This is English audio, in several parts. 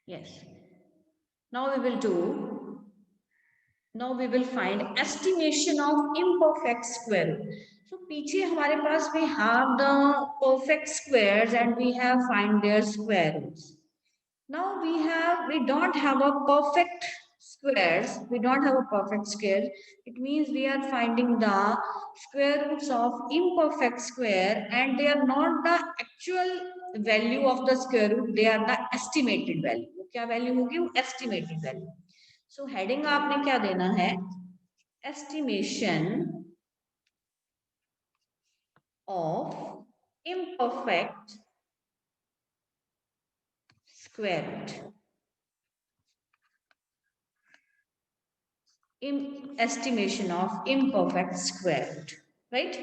Yes. Now we will do. Now we will find estimation of imperfect square root. So पीछे हमारे पास we have the perfect squares and we have find their square roots. Now we don't have a perfect squares. We don't have a perfect square. It means we are finding the square roots of imperfect square and they are not the actual value of the square root. They are the estimated value. वो क्या value होगी? वो estimated value. So heading आपने क्या देना है? Estimation of imperfect square root. Estimation of imperfect square root, right?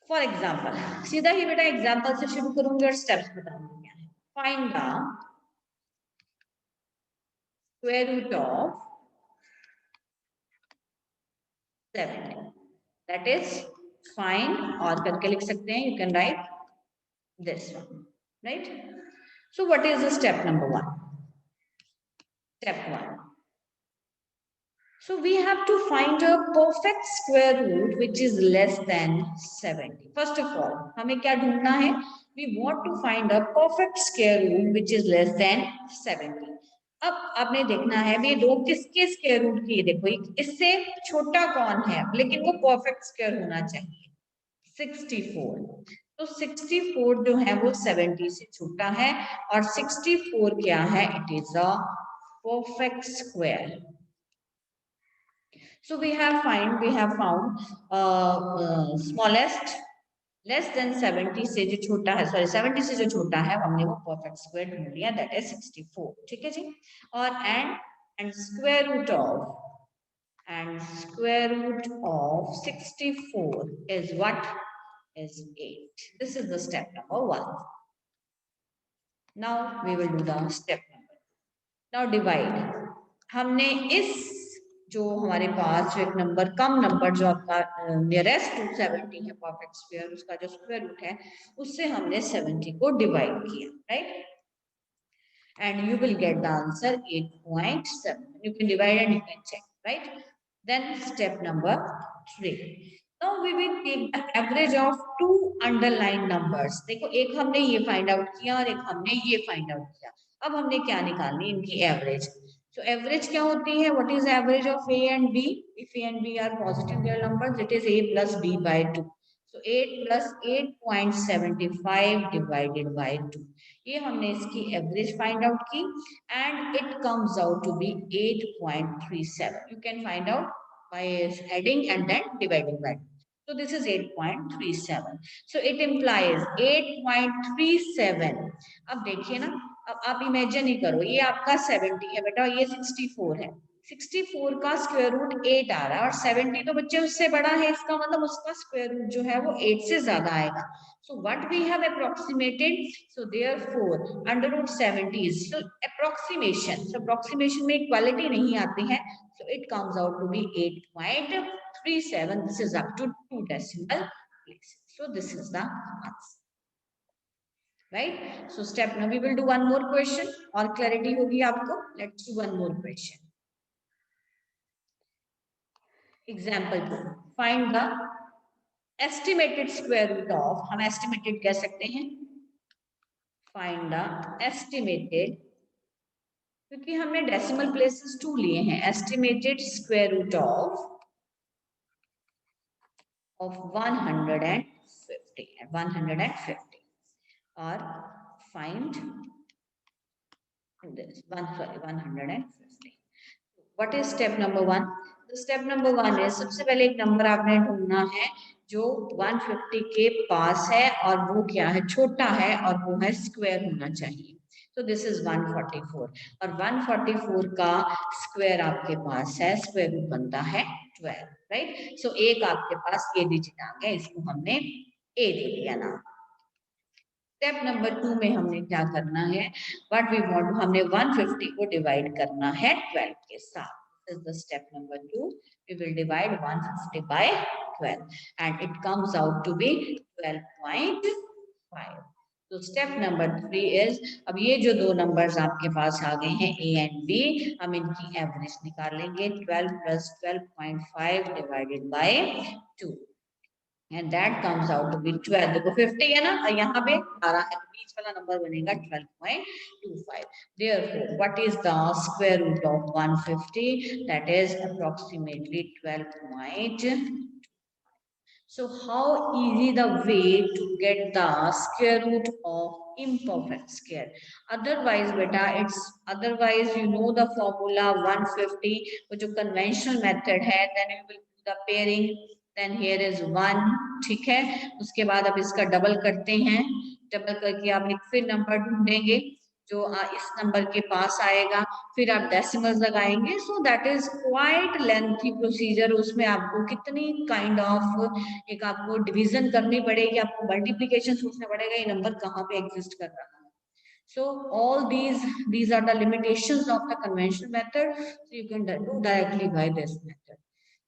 For example, सीधा ही बेटा एग्जांपल से शुरू करूंगी और स्टेप्स बताऊंगी क्या है. Find the square root of 70. That is find और करके लिख सकते हैं. You can write this one, right? So what is the step number 1? Step 1. So we have to find a perfect square root which is less than 70. First of all, हमें क्या ढूंढना है? We want to find a perfect square root which is less than 70. अब आपने देखना है ये दो किसके स्क्वायर रूट की, देखो इससे छोटा कौन है लेकिन वो परफेक्ट स्क्वायर होना चाहिए. 64. तो 64 जो है वो 70 से छोटा है और 64 क्या है? It is a perfect square. So we have found smallest less than 70 से जो छोटा है, सॉरी 70 से जो छोटा है हमने वो परफेक्ट स्क्वायर ढूंढ लिया, दैट इज 64. ठीक है जी. और and square root of 64 is what? Is 8. This is the step number 1. Now we will do the step number 2. Now divide. हमने इस जो हमारे पास जो एक नंबर कम नंबर जो आपका नियरेस्ट टू 70 है परफेक्ट स्क्वायर, उसका जो स्क्वायर रूट है उससे हमने 70 को डिवाइड किया, right? And you will get the answer 8.7. You can divide and you can check, right? Then step number 3. Now we will take the average of two underlined numbers. देखो एक हमने ये find out किया और एक हमने ये फाइंड आउट किया. अब हमने क्या निकालनी? इनकी एवरेज. So average क्या होती है? What is average of A and B? If A and B are positive real numbers, it is A plus B by 2. So 8 plus 8.75 divided by 2. ये हमने इसकी एवरेज फाइंड आउट की and it comes out to be 8.37. You can find out by adding and then dividing by 2. So this is 8.37. So it implies 8.37. अब देखिए ना, अब आप imagine ही करो, ये आपका 70 है बेटा, ये 64 है. 64 का स्क्वायर रूट 8 आ रहा है और 70 तो बच्चे उससे बड़ा है, इसका मतलब उसका स्क्वायर रूट जो है वो 8 से ज्यादा आएगा. So what we have approximated, so therefore under root 70 is so approximation. So approximation में इक्वालिटी नहीं आती है. So it comes out to be 8.37. This is up to 2 decimal places. So this is the answer. Right? So step now we will do one more question और clarity होगी आपको. Let's do one more question. Example 2. Find the estimated square root of, हम estimated कह सकते हैं. Find the estimated, क्योंकि हमने decimal places 2 लिए हैं. Estimated square root of 150 or find this 150. What is step number 1? The step number 1 is सबसे पहले एक नंबर आपने ढूंढना है जो 150 के पास है और वो क्या है? छोटा है और वो है स्क्वायर होना चाहिए. So this is 144 और 144 का स्क्वायर आपके पास है, स्क्वायर रूट बनता है 12, राइट? सो एक आपके पास ये डिजिट आ गया, इसको हमने ए दे दिया नाम. स्टेप नंबर 2 में हमने क्या करना है? व्हाट वी वांट, हमने 150 को डिवाइड करना है 12 के साथ. This is the step number 2. We will divide 150 by 12 and it comes out to be 12.5. तो स्टेप नंबर 3 इज, अब ये जो दो नंबर्स आपके पास आ गए हैं ए एंड बी, हम इनकी एवरेज निकालेंगे 12 plus 12.5 divided by 2 and that comes out to be 12। देखो 50 है ना, और यहाँ पे 12 है, बीच वाला नंबर बनेगा 12.25। therefore what is the square root of 150? that is approximately 12. So how easy the way to get the square root of imperfect square? Otherwise beta, it's otherwise you know the formula 150, वो जो conventional method है, then you will do the pairing, then here is 1, ठीक है। उसके बाद अब इसका double करते हैं, डबल करके आप एक फिर नंबर ढूंढेंगे जो इस नंबर के पास आएगा, फिर आप डेसिमल्स लगाएंगे। So that is quite lengthy procedure. उसमें आपको कितनी काइंड ऑफ एक आपको डिवीजन करनी पड़ेगी, आपको मल्टीप्लिकेशन सोचना पड़ेगा ये नंबर कहाँ पे एग्जिस्ट कर रहा है। So all these are the limitations of the conventional method. So you can do directly by this method,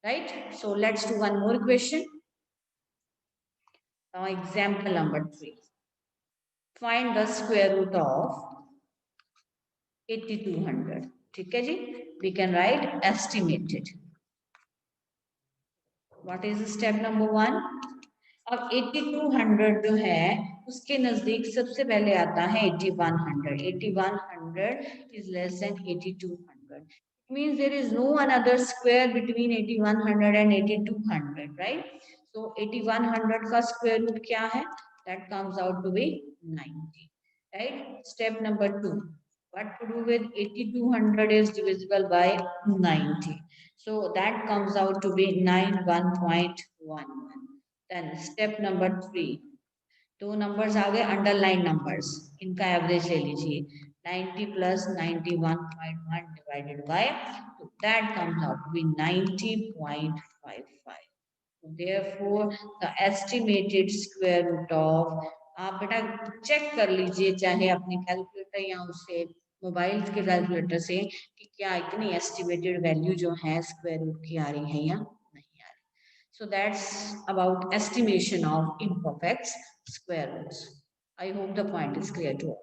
right? So let's do one more question. Now example number 3. Find the square root of 8200. ठीक है जी, we can write estimated. What is step number 1? अब 8200 जो है उसके नजदीक सबसे पहले आता है 8100. 8100 is less than 8200. It means there is no another square between 8100 and 8200, right? So 8100 का square root क्या है? That comes out to be 90, right? Step number 2. What to do with 8200 is divisible by 90. So that comes out to be 91.11. Then step number 3. दो numbers आ गए underline numbers, इनका average ले लीजिए 90 plus 91.1 divided by, तो that comes out to be 90.55. therefore the estimated square root of, आप बेटा check कर लीजिए चाहे अपने कैलकुलेटर या उससे मोबाइल के कैलकुलेटर से कि क्या इतनी एस्टिमेटेड वैल्यू जो है स्क्वायर रूट की आ रही है या नहीं आ रही। So that's about estimation of imperfect square roots. I hope the point is clear to all.